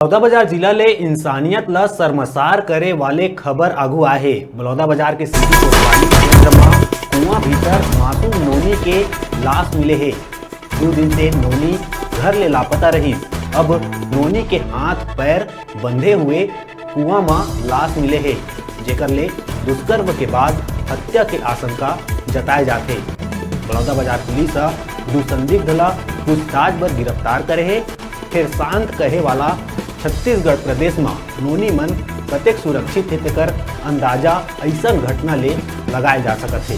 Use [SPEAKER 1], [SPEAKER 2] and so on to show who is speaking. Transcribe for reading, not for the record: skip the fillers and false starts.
[SPEAKER 1] बलौदाबाजार जिला ले इंसानियत ला शर्मसार करे वाले खबर आगू आहे। बलौदाबाजार के सिटी कोतवाली क्षेत्र में कुआं भीतर मासूम नोनी के लाश मिले है। 2 दिन से नोनी घर ले लापता रही। अब नोनी के हाथ पैर बंधे हुए कुआं में लाश मिले है, जेकर ले दुष्कर्म के बाद हत्या के आशंका जताए जाते। बलौदाबाजार पुलिस 2 संदिग्ध ला पूछताछ बर गिरफ्तार करे है। फिर शांत कहे वाला छत्तीसगढ़ प्रदेश में नोनी मन कतेक सुरक्षित है तेकर अंदाजा ऐसा घटना ले लगाए जा सकत है।